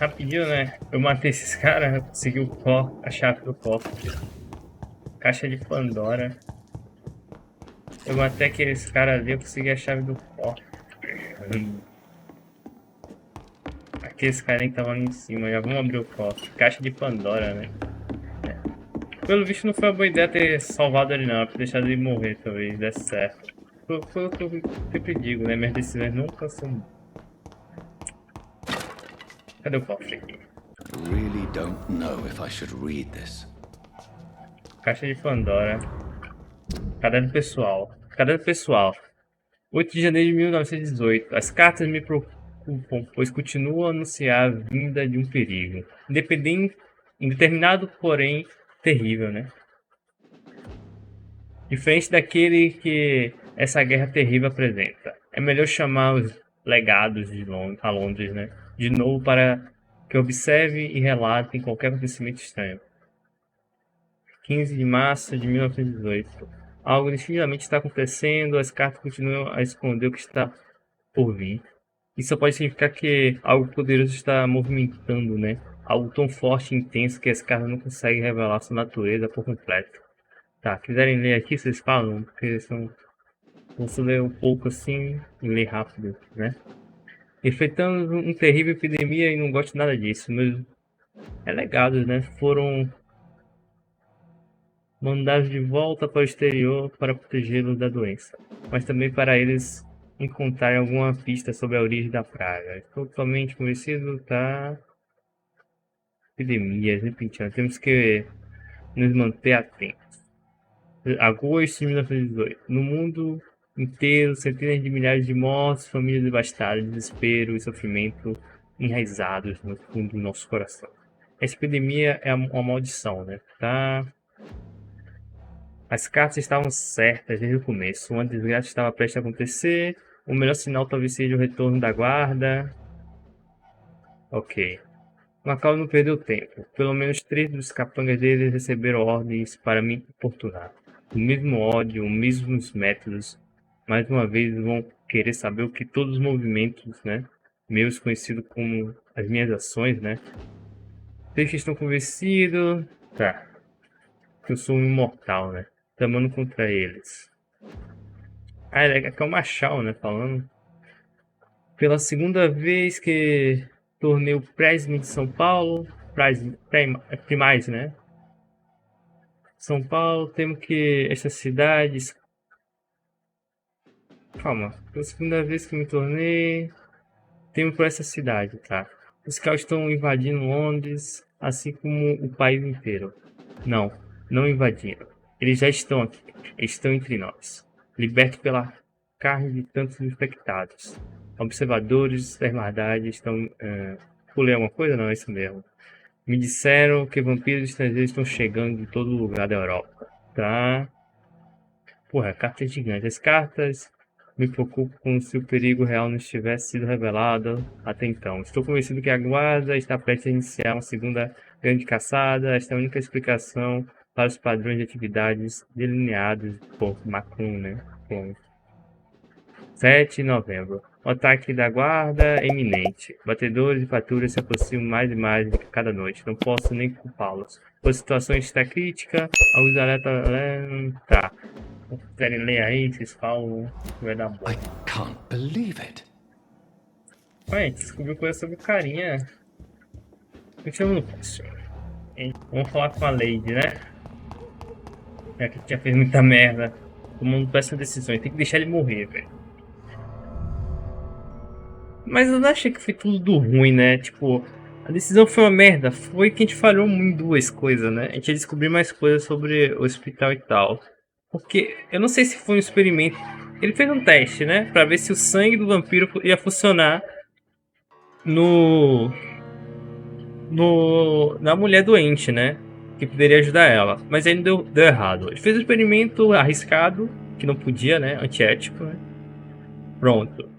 Rapidinho, né? Eu matei esses caras, consegui a chave do cofre. Caixa de Pandora. Eu matei aqueles caras ali, eu consegui a chave do cofre. Aqueles caras que estavam ali em cima, já vamos abrir o cofre. Caixa de Pandora, né? Pelo visto não foi uma boa ideia ter salvado ele não, ter deixado ele morrer, talvez desse certo. Foi o que eu sempre digo, né? Minhas decisões nunca são... Cadê o cofre aqui? Really don't know if I should read this. Caixa de Pandora. Caderno pessoal. Caderno pessoal. 8 de janeiro de 1918. As cartas me preocupam, pois continuam a anunciar a vinda de um perigo. Indeterminado, porém terrível, né? Diferente daquele que essa guerra terrível apresenta. É melhor chamar os legados de Londres, né? De novo para que observe e relatem qualquer acontecimento estranho. 15 de março de 1918. Algo definitivamente está acontecendo, as cartas continuam a esconder o que está por vir. Isso pode significar que algo poderoso está movimentando, né? Algo tão forte e intenso que as cartas não conseguem revelar sua natureza por completo. Tá, quiserem ler aqui, vocês falam, porque são... Posso ler um pouco assim e ler rápido, né? Enfrentamos uma terrível epidemia e não gosto nada disso. Meus relegados, né? Foram mandados de volta para o exterior para protegê-los da doença. Mas também para eles encontrarem alguma pista sobre a origem da praga. Estou totalmente convencido, tá? Epidemias repentinas. Temos que nos manter atentos. Agosto de 1918. No mundo inteiro, centenas de milhares de mortos, famílias devastadas, desespero e sofrimento enraizados no fundo do nosso coração. Essa epidemia é uma maldição, né? Tá? As cartas estavam certas desde o começo. Uma desgraça estava prestes a acontecer. O melhor sinal talvez seja o retorno da guarda. Ok. Macau não perdeu tempo. Pelo menos 3 dos capangas deles receberam ordens para me importunar. O mesmo ódio, os mesmos métodos. Mais uma vez vão querer saber o que todos os movimentos, né? Meus conhecidos como as minhas ações, né? Vocês estão convencidos? Tá. Que eu sou um imortal, né? Tramando contra eles. Ah, é que é o Machado, né? Falando. Pela segunda vez que tornei o presidente de São Paulo. Primais, né? São Paulo, temos que essas cidades. Calma, pela segunda vez que me tornei. Temos por essa cidade, tá? Os caras estão invadindo Londres, assim como o país inteiro. Não, não invadiram. Eles já estão aqui. Eles estão entre nós. Libertos pela carne de tantos infectados. Observadores da Irmandade estão... Pulei alguma coisa? Não, é isso mesmo. Me disseram que vampiros estrangeiros estão chegando de todo lugar da Europa. Tá? Porra, a carta é gigante. As cartas me preocupam como se o perigo real não tivesse sido revelado até então. Estou convencido que a guarda está prestes a iniciar uma segunda grande caçada. Esta é a única explicação para os padrões de atividades delineados por Macron, né? Bom. 7 de novembro. O ataque da guarda é iminente. Batedores e patrulhas se aproximam mais e mais de cada noite. Não posso nem culpá-los. A situação está crítica. Alguns alertas... Tá. Se quiserem ler aí, vocês falam. Vai dar bom. I can't believe it. Ué, a gente descobriu coisa sobre o carinha. Continuando. Vamos falar com a Lady, né? É que já fez muita merda. Tomando péssimas decisões. Tem que deixar ele morrer, velho. Mas eu não achei que foi tudo ruim, né? Tipo, a decisão foi uma merda. Foi que a gente falhou em 2 coisas, né? A gente ia descobrir mais coisas sobre o hospital e tal. Porque eu não sei se foi um experimento. Ele fez um teste, né? Pra ver se o sangue do vampiro ia funcionar na mulher doente, né? Que poderia ajudar ela. Mas aí não deu errado. Ele fez um experimento arriscado, que não podia, né? Antiético, né? Pronto.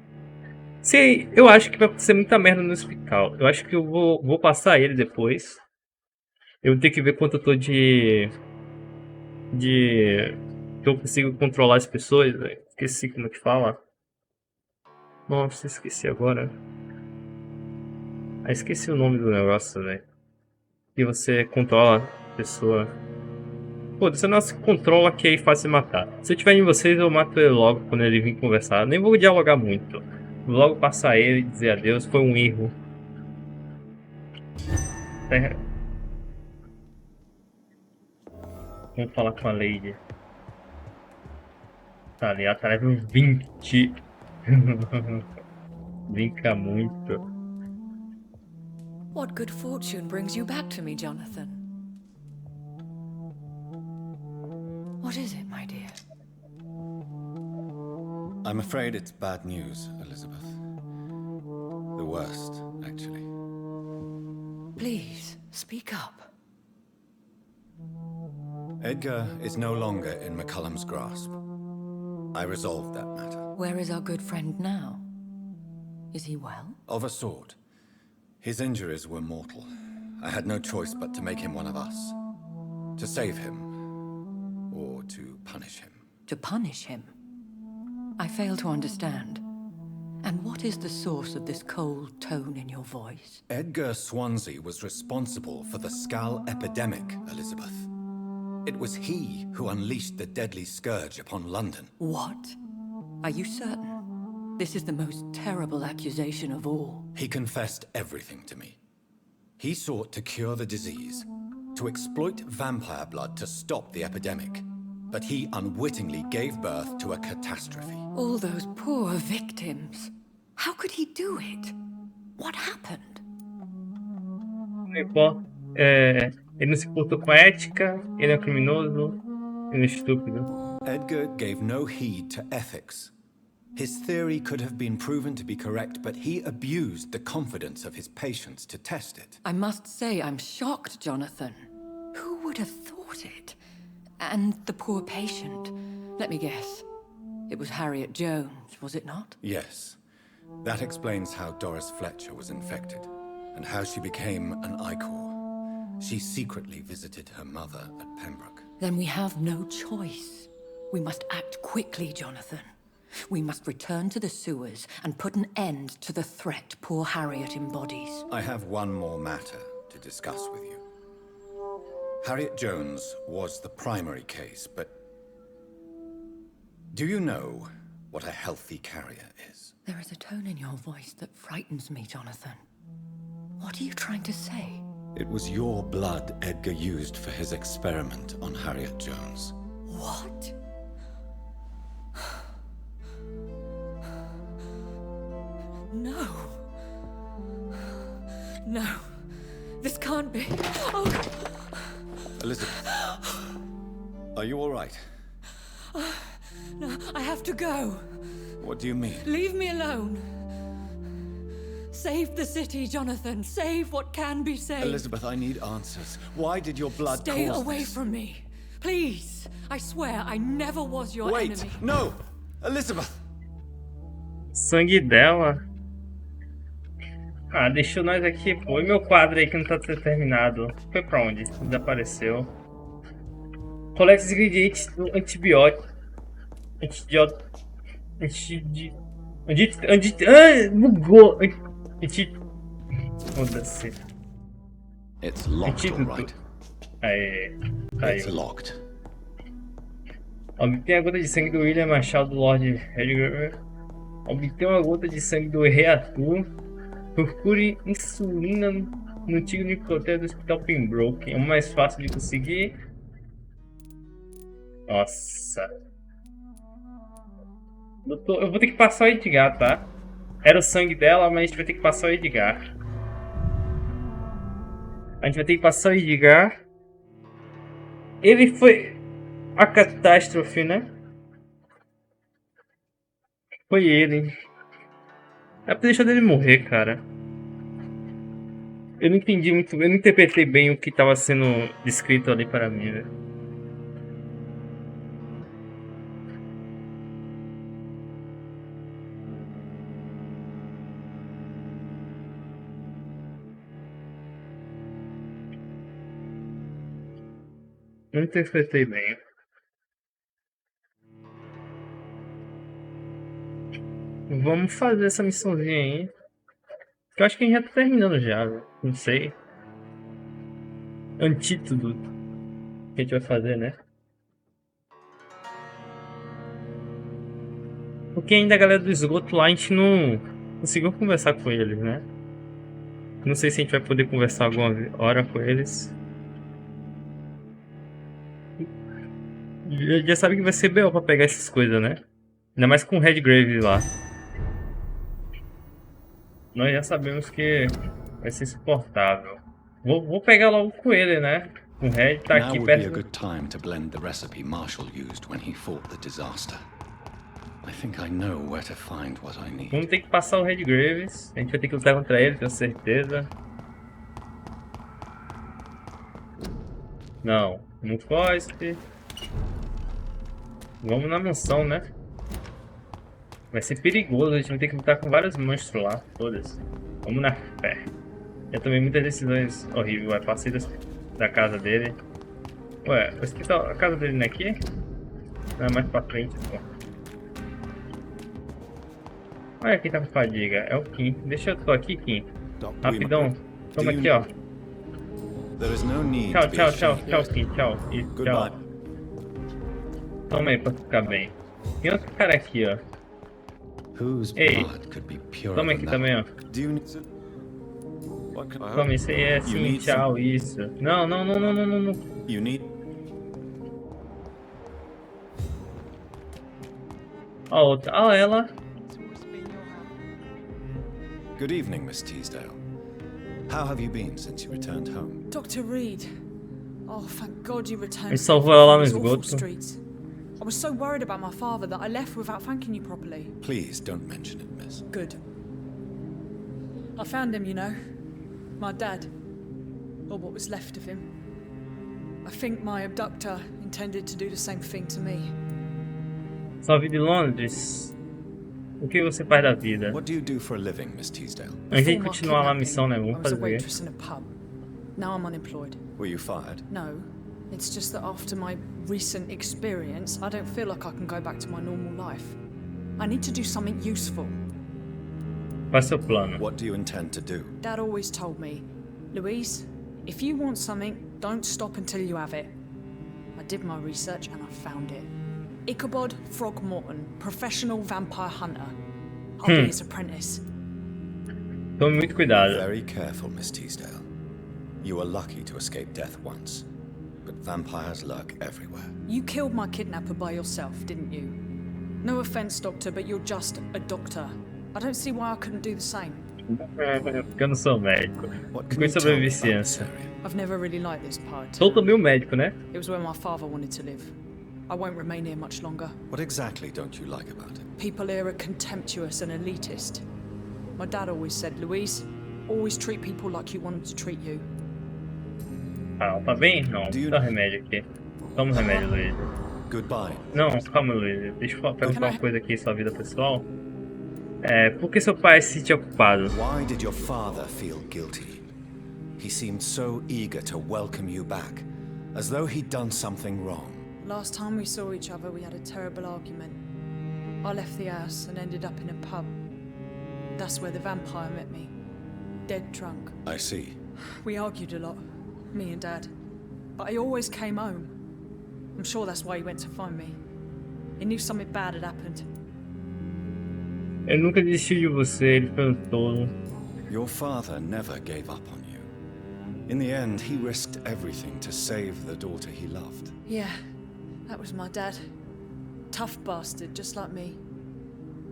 Sei, eu acho que vai acontecer muita merda no hospital. Eu acho que eu vou passar ele depois. Eu vou ter que ver quanto eu tô de que eu consigo controlar as pessoas, véio. Esqueci como é que fala. Nossa, esqueci agora. Ah, esqueci o nome do negócio, velho. Que você controla a pessoa. Pô, você não se controla que é fácil de matar. Se eu tiver em vocês, eu mato ele logo quando ele vir conversar. Nem vou dialogar muito. Vou logo passar ele e dizer adeus. Foi um erro. Vamos falar com a Lady. Tá ali, ela tá level 20. Brinca muito. What good fortune brings you back to me, Jonathan? What is it, my dear? I'm afraid it's bad news, Elizabeth. The worst, actually. Please, speak up. Edgar is no longer in McCullum's grasp. I resolved that matter. Where is our good friend now? Is he well? Of a sort. His injuries were mortal. I had no choice but to make him one of us. To save him, or to punish him. To punish him? I fail to understand. And what is the source of this cold tone in your voice? Edgar Swansea was responsible for the Skull epidemic, Elizabeth. It was he who unleashed the deadly scourge upon London. What? Are you certain? This is the most terrible accusation of all. He confessed everything to me. He sought to cure the disease, to exploit vampire blood to stop the epidemic. But he unwittingly gave birth to a catastrophe. All those poor victims. How could he do it? What happened? Ele não se portou com a ética, ele é um criminoso, ele é estúpido. Edgar gave no heed to ethics. His theory could have been proven to be correct, but he abused the confidence of his patients to test it. I must say I'm shocked, Jonathan. Who would have thought it? And the poor patient. Let me guess. It was Harriet Jones, was it not? Yes. That explains how Doris Fletcher was infected, and how she became an Ichor. She secretly visited her mother at Pembroke. Then we have no choice. We must act quickly, Jonathan. We must return to the sewers and put an end to the threat poor Harriet embodies. I have one more matter to discuss with you. Harriet Jones was the primary case, but do you know what a healthy carrier is? There is a tone in your voice that frightens me, Jonathan. What are you trying to say? It was your blood Edgar used for his experiment on Harriet Jones. What? No. No. This can't be. Oh. Elizabeth, are you all right? No, I have to go. What do you mean? Leave me alone. Save the city, Jonathan. Save what can be saved. Elizabeth, I need answers. Why did your blood Stay cause away this? from me. Please. I swear I never was your Wait! enemy. No! Elizabeth! Sangue dela. Ah, deixou nós aqui, pô. E meu quadro aí que não tá terminado? Foi pra onde? Desapareceu. Colete os ingredientes do antibiótico. Bugou. Foda-se. It's locked, all right. Aê. Tá It's aí. locked. Obtém a gota de sangue do William Machado do Lord Edgar. Obtém uma gota de sangue do Rei Arthur. Procure insulina no antigo necrotério do Hospital Pembroke. É o mais fácil de conseguir. Nossa. Eu vou ter que passar o Edgar, tá? Era o sangue dela, mas a gente vai ter que passar o Edgar. A gente vai ter que passar o Edgar. Ele foi a catástrofe, né? Foi ele. É pra deixar dele morrer, cara. Eu não entendi muito, eu não interpretei bem o que estava sendo descrito ali para mim, né? Não interpretei bem. Vamos fazer essa missãozinha aí. Eu acho que a gente já tá terminando já, velho. Não sei. Antídoto. O que a gente vai fazer, né? Porque ainda a galera do esgoto lá, a gente não conseguiu conversar com eles, né? Não sei se a gente vai poder conversar alguma hora com eles. Já sabe que vai ser B.O. pra pegar essas coisas, né? Ainda mais com o Redgrave lá. Nós já sabemos que vai ser insuportável. Vou pegar logo com ele, né? O Red tá Now aqui would be a perto. good time to blend the recipe Marshall used when he fought the disaster. I think I know where to find what I need. Vamos ter que passar o Redgraves. A gente vai ter que lutar contra ele, tenho certeza. Não, não foste. Vamos na mansão, né? Vai ser perigoso, a gente vai ter que lutar com vários monstros lá, todas. Vamos na fé. Eu tomei muitas decisões horríveis, vai passei da casa dele. Ué, o hospital, a casa dele não é aqui? Não, é mais pra frente, pô. Olha quem tá com fadiga, é o Kim. Deixa eu tô aqui, Kim. Rapidão. Toma aqui, ó. Tchau, Kim, tchau. E tchau. Toma aí pra ficar bem. Tem outro cara aqui, ó. Ei, toma aqui também, ó. Toma, isso aí é assim, tchau, isso. Não. Ó, outra. Ó, ela. Good evening, Miss Teasdale. How have you been since you returned home? Dr. Reid. Oh, thank God you returned. Ele salvou ela lá no these awful esgoto. streets. I was so worried about my father that I left without thanking you properly. Please don't mention it, miss. Good. I found him, you know. My dad. Or what was left of him. I think my abductor intended to do the same thing to me. Sua vida em Londres. O que você faz da vida? What do you do for a living, Miss Teasdale? A gente continuar lá a missão, né? I Vamos was a fazer. waitress in a pub. Now I'm unemployed. Were you fired? No. It's just that after my recent experience, I don't feel like I can go back to my normal life. I need to do something useful. Qual é o seu plano? What do you intend to do? Dad always told me, Louise, if you want something, don't stop until you have it. I did my research and I found it. Ichabod Throgmorton, professional vampire hunter. I'll be his apprentice. Tome muito cuidado. Very careful, Miss Teasdale. You were lucky to escape death once, but vampires lurk everywhere. You killed my kidnapper by yourself, didn't you? No offense, Doctor, but you're just a doctor. I don't see why I couldn't do the same. Porque eu não sou médico. What can Fui you tell me sobreviver about this ciência. area? I've never really liked this part. Sou também um médico, né? It was where my father wanted to live. I won't remain here much longer. What exactly don't you like about it? People here are contemptuous and elitist. My dad always said, Louise, always treat people like you want them to treat you. Ah, tá bem? Não, Do you- dá remédio aqui. Toma um remédio, Luiz. Goodbye. Não, calma, Luiz. Deixa eu perguntar uma coisa aqui em sua vida pessoal. Por que seu pai se sentia ocupado? Why did your father feel guilty? He seemed so eager to welcome you back, as though he'd done something wrong. Last time we saw each other, we had a terrible argument. I left the house and ended up in a pub. That's where the vampire met me. Dead drunk. I see. We argued a lot, me and Dad. But he always came home. I'm sure that's why he went to find me. He knew something bad had happened. Ele nunca desistiu de você, ele foi um tolo. Your father never gave up on you. In the end, he risked everything to save the daughter he loved. Yeah, that was my dad. Tough bastard, just like me.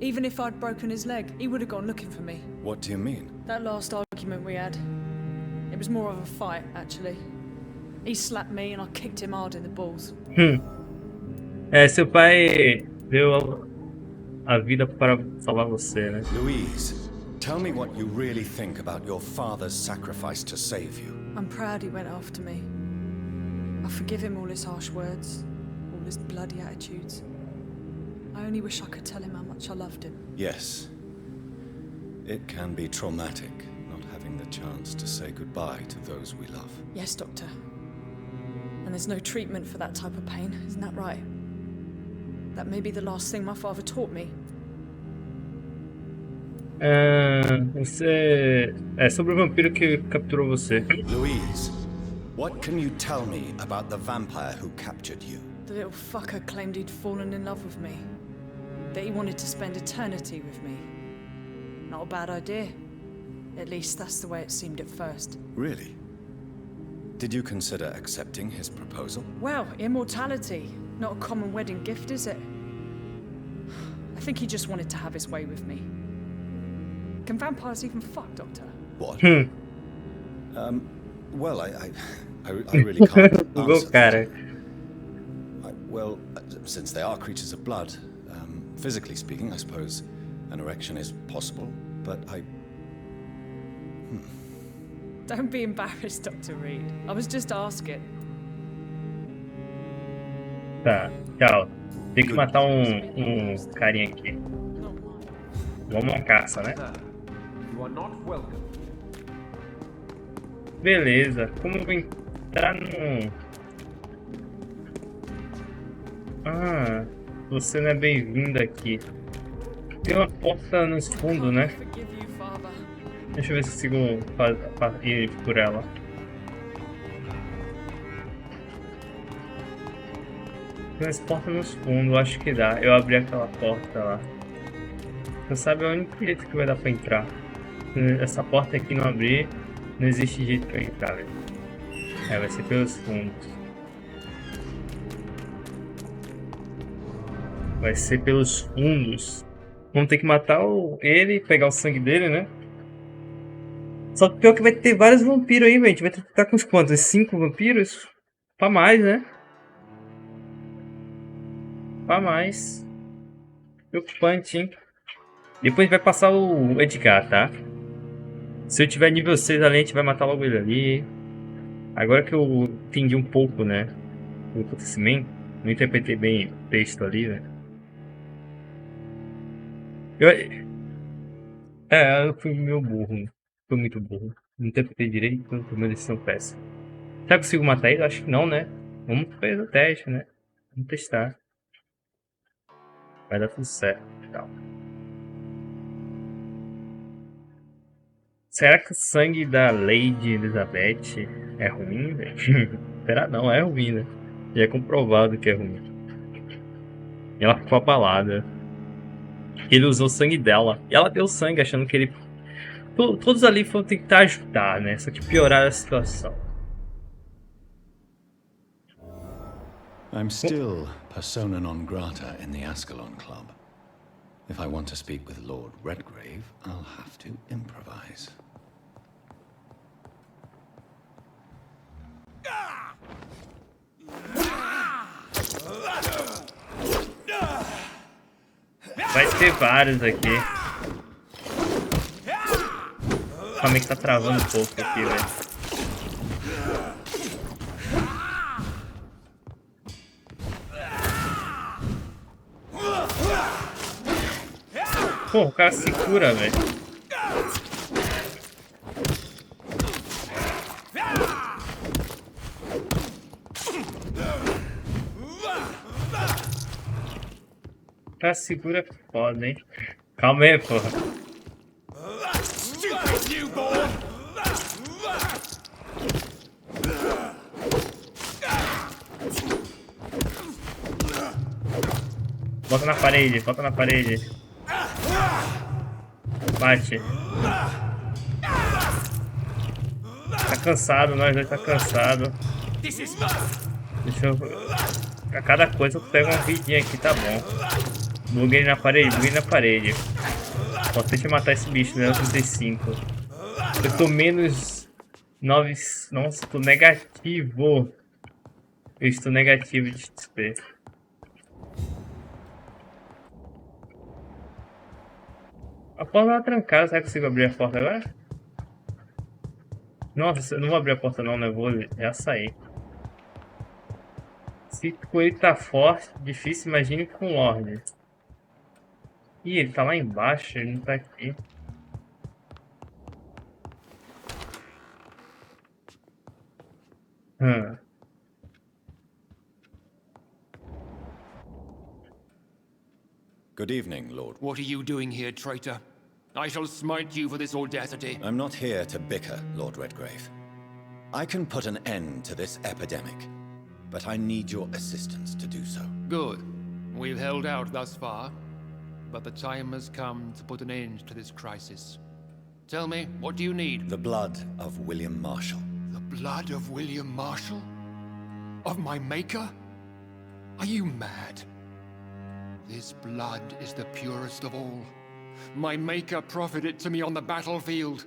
Even if I'd broken his leg, he would have gone looking for me. What do you mean? That last argument we had, it was more of a fight, actually. He slapped me and I kicked him hard in the balls. Seu pai deu a vida para salvar você, né? Louise, tell me what you really think about your father's sacrifice to save you. I'm proud he went after me. I forgive him all his harsh words, all his bloody attitudes. I only wish I could tell him how much I loved him. Yes. It can be traumatic, not having the chance to say goodbye to those we love. Yes, Doctor. And there's no treatment for that type of pain, isn't that right? That may be the last thing my father taught me. Você... É sobre o vampiro que capturou você. Louise, what can you tell me about the vampire who captured you? The little fucker claimed he'd fallen in love with me. That he wanted to spend eternity with me. Not a bad idea. At least that's the way it seemed at first. Really? Did you consider accepting his proposal? Well, immortality. Not a common wedding gift, is it? I think he just wanted to have his way with me. Can vampires even fuck, Doctor? What? Well, I really can't answer that. Well, since they are creatures of blood, physically speaking, I suppose an erection is possible, but Don't be embarrassed, Dr. Reid. I was just asking. Tá, tchau. Tem que matar um carinha aqui. Vamos à caça, né? You are not welcome. Beleza. Como eu vou entrar no... Ah, você não é bem-vindo aqui. Tem uma porta nos fundos, né? Forgive you, Father. Deixa eu ver se eu consigo ir por ela. Tem umas portas nos fundos, acho que dá. Eu abri aquela porta lá. Você sabe, é o único jeito que vai dar pra entrar. Essa porta aqui não abrir, não existe jeito pra entrar, velho. É, vai ser pelos fundos. Vai ser pelos fundos. Vamos ter que matar ele, pegar o sangue dele, né? Só que pior que vai ter vários vampiros aí, velho. A gente vai ter que ficar com uns quantos? 5 vampiros? Pra mais, né? Pra mais. Preocupante, hein? Depois a gente vai passar o Edgar, tá? Se eu tiver nível 6 ali, a gente vai matar logo ele ali. Agora que eu entendi um pouco, né? O acontecimento. Não interpretei bem o texto ali, né? Eu fui meio burro. Fui muito burro. Não interpretei direito, foi uma decisão péssima. Será que eu consigo matar ele? Acho que não, né? Vamos fazer o teste, né? Vamos testar. Vai dar tudo certo. Tal. Será que o sangue da Lady Elizabeth é ruim, velho? Será não, é ruim, né? Já é comprovado que é ruim. E ela ficou abalada. Ele usou o sangue dela. E ela deu sangue achando que ele... Todos ali foram tentar ajudar, né? Só que piorar a situação. I'm still persona non grata in the Ascalon Club. If I want to speak with Lord Redgrave, I'll have to improvise. Vai ter vários aqui. Calma aí que tá travando um pouco aqui, velho. Pô, o cara se cura, velho. O cara se cura foda, hein? Calma aí, porra. Bota na parede, bota na parede. Bate. Tá cansado, nós dois tá cansado. Deixa eu... A cada coisa eu pego uma vidinha aqui, tá bom. Buguei na parede, buguei na parede. Só tente matar esse bicho, né? 35. Eu tô menos 9... Nossa, tô negativo. Eu estou negativo de XP. A porta tá trancada, será que eu consigo abrir a porta agora? Nossa, eu não vou abrir a porta não, né? Eu vou já sair. Se com ele tá forte, difícil, imagine com o Lorde. Ih, ele tá lá embaixo, ele não tá aqui. Good evening, Lord. What are you doing here, traitor? I shall smite you for this audacity. I'm not here to bicker, Lord Redgrave. I can put an end to this epidemic, but I need your assistance to do so. Good. We've held out thus far, but the time has come to put an end to this crisis. Tell me, what do you need? The blood of William Marshall. The blood of William Marshall? Of my maker? Are you mad? This blood is the purest of all. My maker proffered it to me on the battlefield.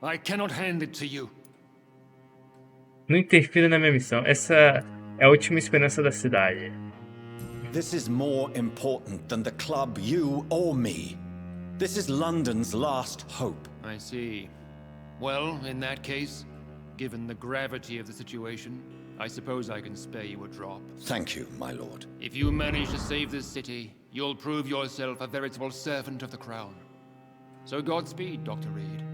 I cannot hand it to you. Não interfira na minha missão. Essa é a última esperança da cidade. This is more important than the club, you or me. This is London's last hope. I see. Well, in that case, given the gravity of the situation, I suppose I can spare you a drop. Thank you, my lord. If you manage to save this city, you'll prove yourself a veritable servant of the crown. So Godspeed, Dr. Reid.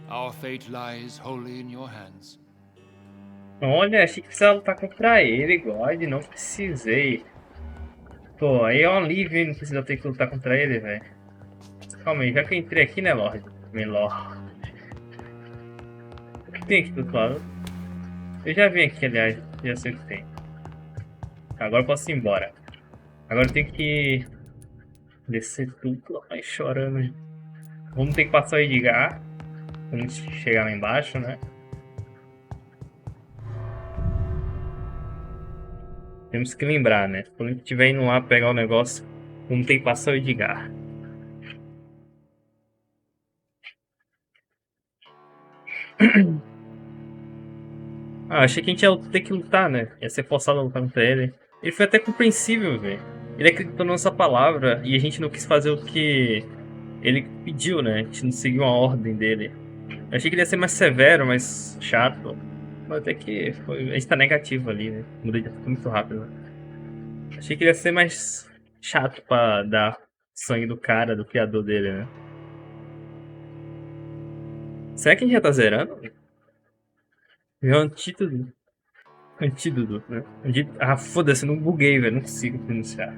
Our fate lies wholly in your hands. Olha, achei que precisava lutar contra ele, God, não precisei. Pô, aí é um alívio, hein? Não precisa ter que lutar contra ele, velho. Calma aí, já que eu entrei aqui, né, Lorde? Melhor. O que tem aqui do outro lado? Eu já vim aqui, aliás, já sei o que tem. Agora eu posso ir embora. Agora eu tenho que descer tudo, ai, chorando. Vamos ter que passar o Edgar. Vamos chegar lá embaixo, né? Temos que lembrar, né? Quando a gente estiver indo lá pegar o negócio, vamos ter que passar o Edgar. Ah, achei que a gente ia ter que lutar, né? Ia ser forçado a lutar contra ele. Ele foi até compreensível, velho. Ele acreditou na nossa palavra e a gente não quis fazer o que ele pediu, né? A gente não seguiu a ordem dele. Eu achei que ele ia ser mais severo, mais chato. Mas até que foi... a gente tá negativo ali, né? Mudei de assunto muito rápido, né? Achei que ele ia ser mais chato pra dar sangue do cara, do criador dele, né? Será que a gente já tá zerando? É um antídoto. Antídoto, né? Ah, foda-se, não buguei, velho. Não consigo pronunciar.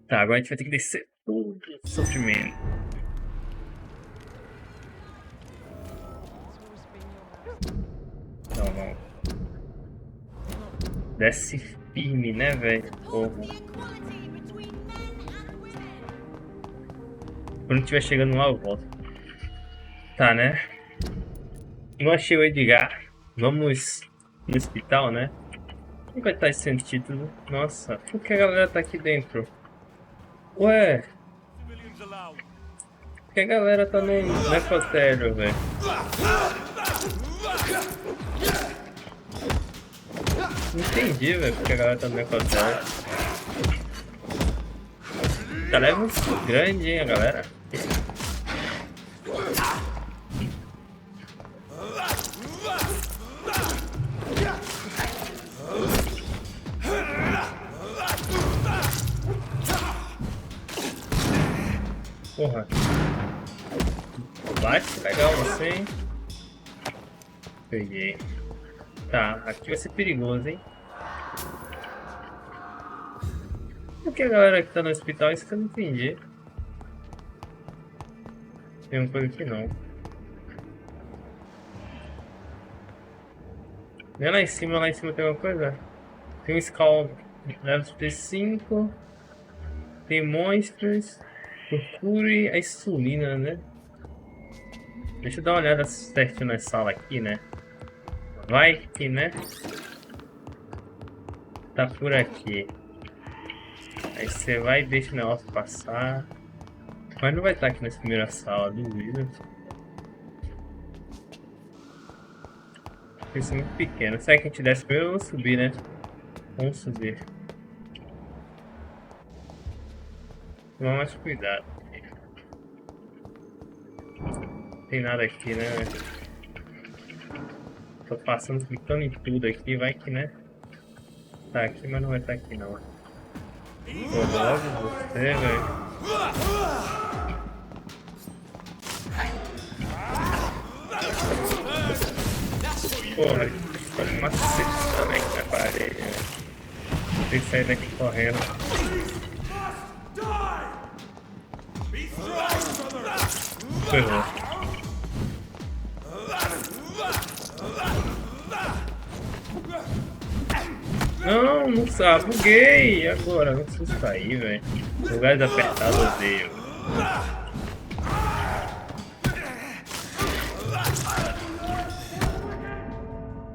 Tá, agora a gente vai ter que descer todo o sofrimento. Não. Desce firme, né, velho? Quando estiver chegando lá, eu volto. Tá, né? Não achei o Edgar. Vamos no hospital, né? Como vai estar esse título? Nossa, por que a galera tá aqui dentro? Ué? Por que a galera tá no necrotério, velho? Não entendi, velho, porque a galera tá no necrotério. Tá leva grande, hein, a galera? Porra. Bate, legal você, hein? Peguei. Tá, aqui vai ser perigoso, hein? Por que a galera que tá no hospital, isso que eu não entendi. Tem uma coisa aqui não. Nem lá em cima tem alguma coisa? Tem um Skull level P5. Tem monstros. Procure a insulina, né? Deixa eu dar uma olhada certinho na sala aqui, né? Vai que, né? Tá por aqui. Aí você vai e deixa o negócio passar. Mas não vai estar aqui nessa primeira sala, duvido. Isso é muito pequeno. Será que a gente desce primeiro ou subir, né? Vamos subir. Tomar mais cuidado. Não tem nada aqui, né? Tô passando, clicando em tudo aqui, vai que, né? Tá aqui, mas não vai estar aqui não. Pô, logo você, velho. Porra, ele uma cesta também na parede, né? Tem que sair daqui correndo. Ferrou. Não, não sabe, buguei. Agora, não preciso sair, velho. Lugares apertados, odeio.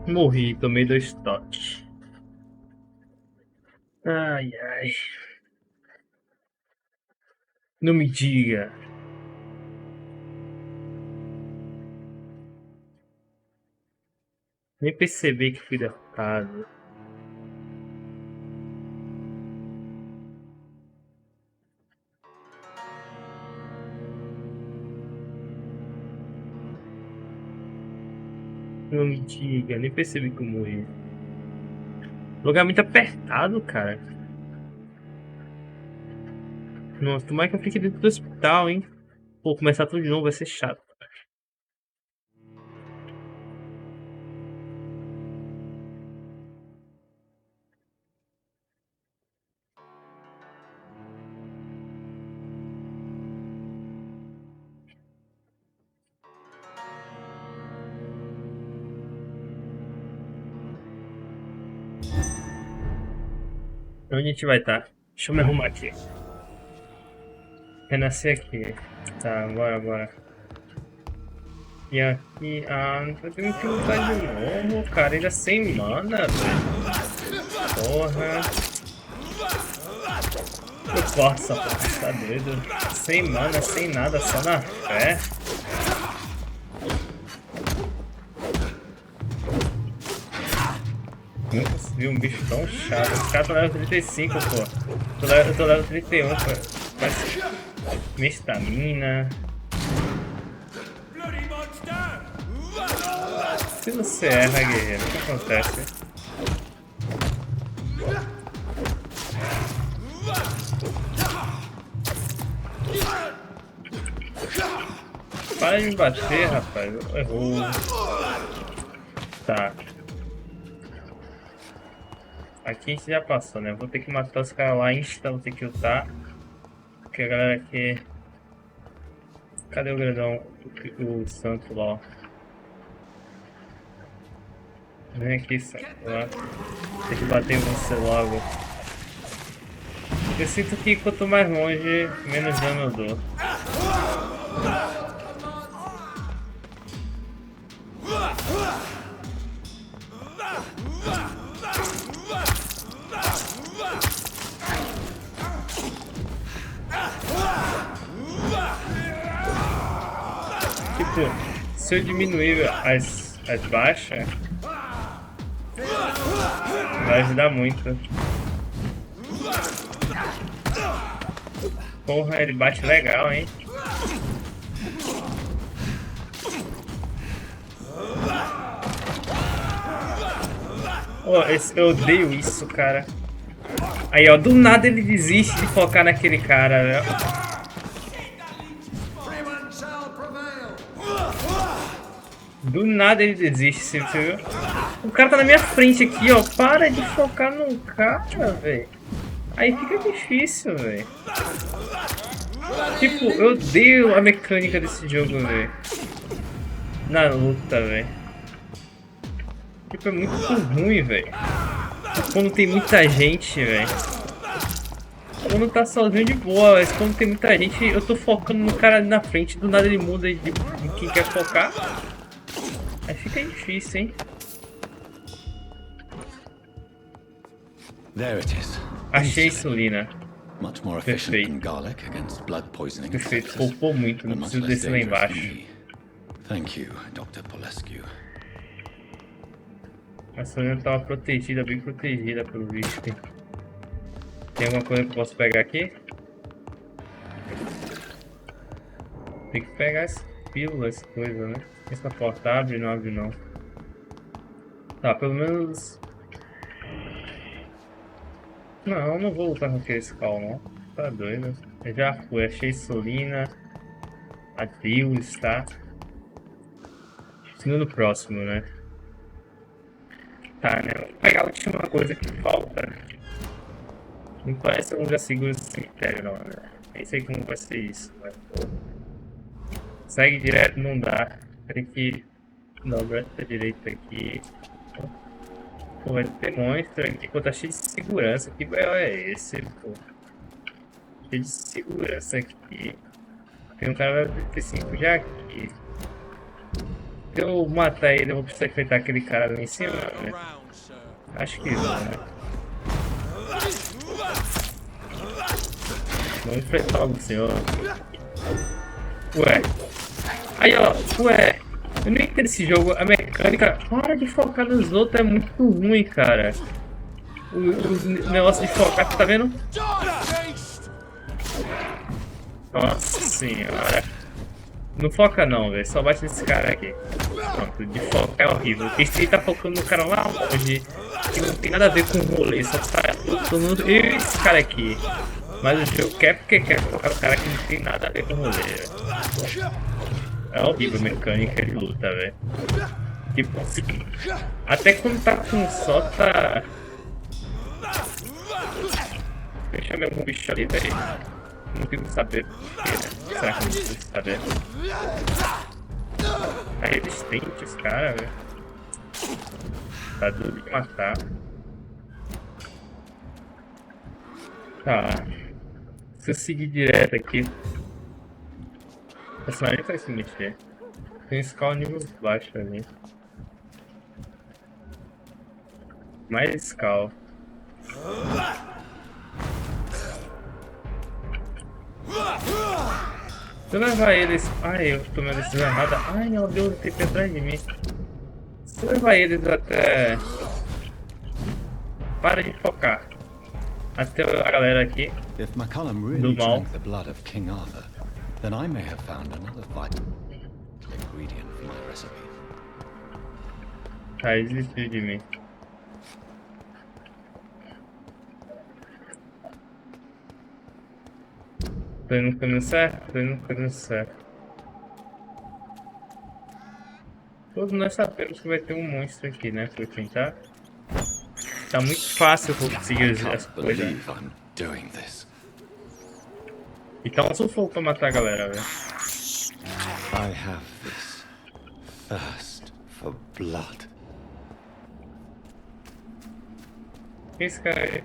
Morri, tomei 2 toques. Ai, ai. Não me diga. Nem percebi que fui derrotado. Não me diga, nem percebi que eu morri. Lugar muito apertado, cara. Nossa, tomara que eu fique dentro do hospital, hein? Pô, começar tudo de novo vai ser chato. Onde a gente vai estar? Deixa eu me arrumar aqui. Renascer aqui. Tá, bora. E aqui, não tô tendo que lutar de novo, cara. Ainda sem mana, velho. Porra. Eu corto essa porra, tá doido? Sem mana, sem nada, só na fé. Nunca vi um bicho tão chato. Os caras estão level 35, pô. Eu tô level 31, pô. Mas minha estamina. Se você erra, guerreiro, o que acontece? Para de me bater, rapaz. Errou. Tá. Aqui a gente já passou, né? Vou ter que matar os caras lá insta, vou ter que lutar. Porque a galera aqui... Cadê o grandão? O santo lá, ó. Vem aqui, santo lá. Tem que bater em você logo. Eu sinto que quanto mais longe, menos dano eu dou. Tipo, se eu diminuir as baixas, vai ajudar muito. Porra, ele bate legal, hein? Oh, eu odeio isso, cara. Aí, ó, do nada ele desiste de focar naquele cara, né? Do nada ele desiste, você viu? O cara tá na minha frente aqui, ó. Para de focar no cara, velho. Aí fica difícil, velho. Tipo, eu odeio a mecânica desse jogo, velho. Na luta, velho. Tipo, é muito ruim, velho. Quando tem muita gente, velho. Quando tá sozinho de boa, mas quando tem muita gente, eu tô focando no cara ali na frente. Do nada ele muda de quem quer focar. Aí fica difícil, hein? There it is. Achei insulina. Much more efficient than garlic against blood poisoning. Perfeito, poupou muito, não preciso descer lá embaixo. Thank you, Dr. Polescu. A insulina tava protegida, bem protegida pelo bicho. Tem alguma coisa que eu posso pegar aqui? Tem que pegar as pílulas, coisas, né? Essa porta abre, não abre não. Tá, pelo menos... Não, não vou lutar com aquele Skull, não. Tá doido. Eu já fui, achei Solina. Adeus, tá? Segundo próximo, né? Tá, né? Vou pegar a última coisa que falta, né? Não parece um lugar seguro esse cemitério, não, né? Nem sei como vai ser isso, mas... Segue direto, não dá. Tem que dobrar essa direita aqui. Pô, vai ter monstro aqui. Pô, tá cheio de segurança. Que B.O. é esse, pô? Cheio de segurança aqui. Tem um cara da 35 já aqui. Se eu matar ele, eu vou precisar enfrentar aquele cara lá em cima, né? Acho que não, né? Vamos enfrentar o senhor. Ué. Aí, ó. Ué. Eu não entendo esse jogo. A mecânica... Para de focar nos outros. É muito ruim, cara. O negócio de focar, tá vendo? Nossa senhora. Não foca não, velho. Só bate nesse cara aqui. Pronto, de focar é horrível. Esse tá focando no cara lá longe. Que não tem nada a ver com o rolê. Só tá todo mundo... E esse cara aqui. Mas o jogo quer porque quer focar no cara que não tem nada a ver com o rolê, véio. É horrível a mecânica de luta, velho. Tipo, até quando tá com só tá... Deixa eu ver algum bicho ali, velho. Não consigo saber porquê, né? Será que eu não preciso saber? Tá resistente esse cara, velho. Tá duro de matar. Tá. Se eu seguir direto aqui... O personagem vai se mexer. Tem escala nível baixo ali. Mais escala. Se eu levar eles... Ai, eu tomei a decisão errada. Ai, meu Deus, tem que atrás de mim. Se eu levar eles até... Para de focar. Até a galera aqui. If McCullum really drank the blood of King Arthur, then I may have found another vital ingredient for my recipe. Tá, desistiu de mim. Tô indo no caminho certo? Tô indo no caminho certo. Todos nós sabemos que vai ter um monstro aqui, né? Pra eu tentar. Tá muito fácil conseguir as coisas. Então sufoco pra matar a galera, velho. I have this thirst for blood. Quem é esse cara aí?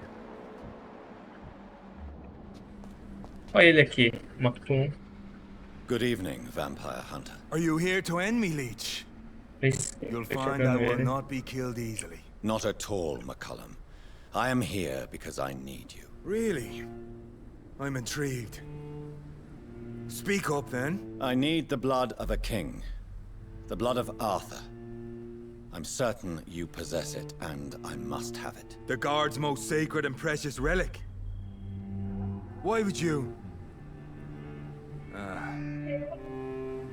Olha ele aqui, Macum. Good evening, vampire hunter. Are you here to end me, Leech? You'll find I will not be killed easily. Not at all, McCullum. I am here because I need you. Really? I'm intrigued. Speak up, then. I need the blood of a king. The blood of Arthur. I'm certain you possess it, and I must have it. The guard's most sacred and precious relic. Why would you?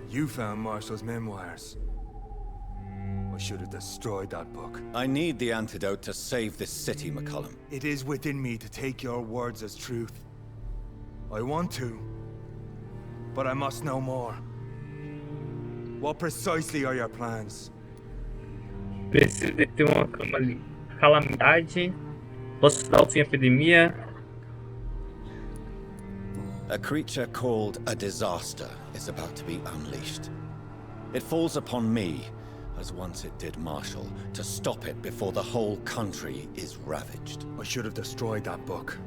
You found Marshall's memoirs. I should have destroyed that book. I need the antidote to save this city, McCullum. It is within me to take your words as truth. I want to, but I must know more. What precisely are your plans? Preciso de ter uma calamidade. Posso dar o fim à epidemia. A creature called a disaster is about to be unleashed. It falls upon me, as once it did Marshall, to stop it before the whole country is ravaged. I should have destroyed that book.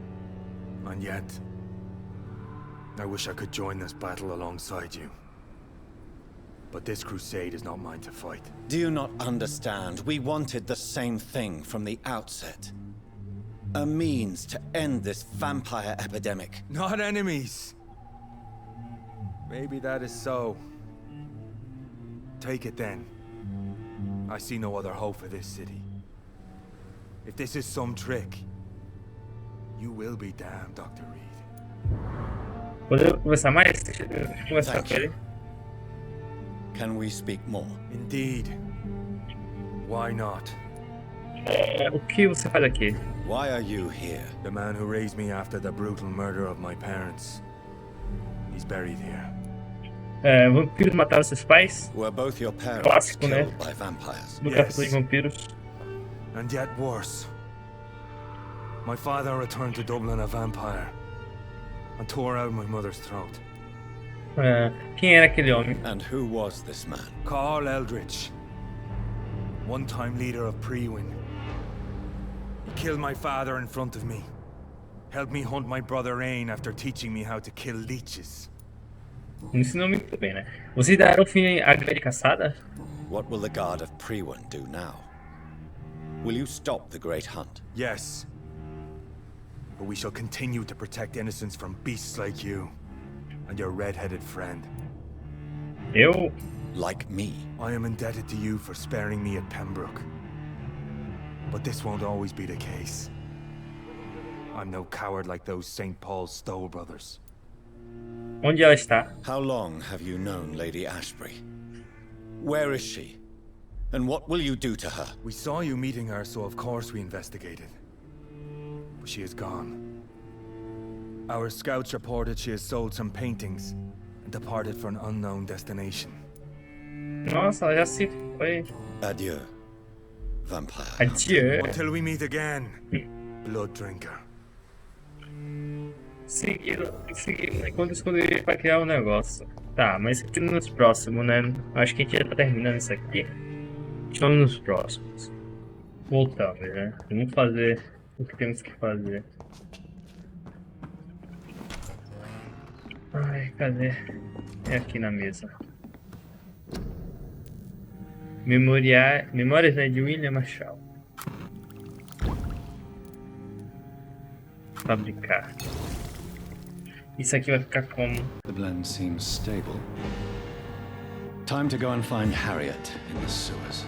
And yet, I wish I could join this battle alongside you. But this crusade is not mine to fight. Do you not understand? We wanted the same thing from the outset. A means to end this vampire epidemic. Not enemies. Maybe that is so. Take it then. I see no other hope for this city. If this is some trick, you will be damned, Dr. Reid. Podemos conversar mais? Deixa eu conversar com ele. Can we speak more? Indeed. Why not? O que você faz aqui? Why are you here? The man who raised me after the brutal murder of my parents. He's buried here. Vampiros mataram seus pais? Were both your parents Clássico, né? killed by vampires? No Yes. capítulo de vampiros. And yet worse. My father returned to Dublin a vampire and tore out my mother's throat. Quem era aquele homem? And who was this man? Carl Eldritch, one-time leader of Prewin. He killed my father in front of me. Helped me hunt my brother Ain after teaching me how to kill leeches. Me ensinou muito bem, né? Vocês deram fim à grande caçada? What will the guard of Prewin do now? Will you stop the great hunt? Yes. But we shall continue to protect innocents from beasts like you and your red-headed friend. Eu? Like me? I am indebted to you for sparing me at Pembroke. But this won't always be the case. I'm no coward like those St. Paul's Stowe brothers. Onde ela está? How long have you known Lady Ashbury? Where is she? And what will you do to her? We saw you meeting her, so of course we investigated. But she is gone. Our scouts reported she has sold some paintings and departed for an unknown destination. Nossa, ela já se foi. Adieu, vampire. Adieu. Until we meet again, blood drinker. Seguindo, né? Quando escolher pra criar um negócio. Tá, mas aqui nos próximos, né? Acho que a gente já tá terminando isso aqui. Estamos nos próximos. Voltamos, né? Vamos fazer o que temos que fazer. Ai, cadê? É aqui na mesa. Memórias, né, de William Marshall. Fabricar. Isso aqui vai ficar como? The blend seems stable. Time to go and find Harriet in the sewers.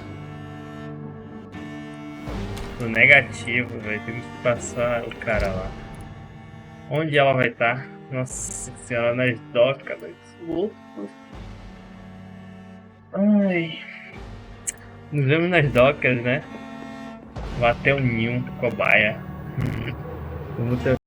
No negativo, velho. Temos que passar o cara lá. Onde ela vai estar? Nossa senhora, nas docas, velho. Louco. Ai. Nos vemos nas docas, né? Vou até o ninho, cobaia. Vamos ter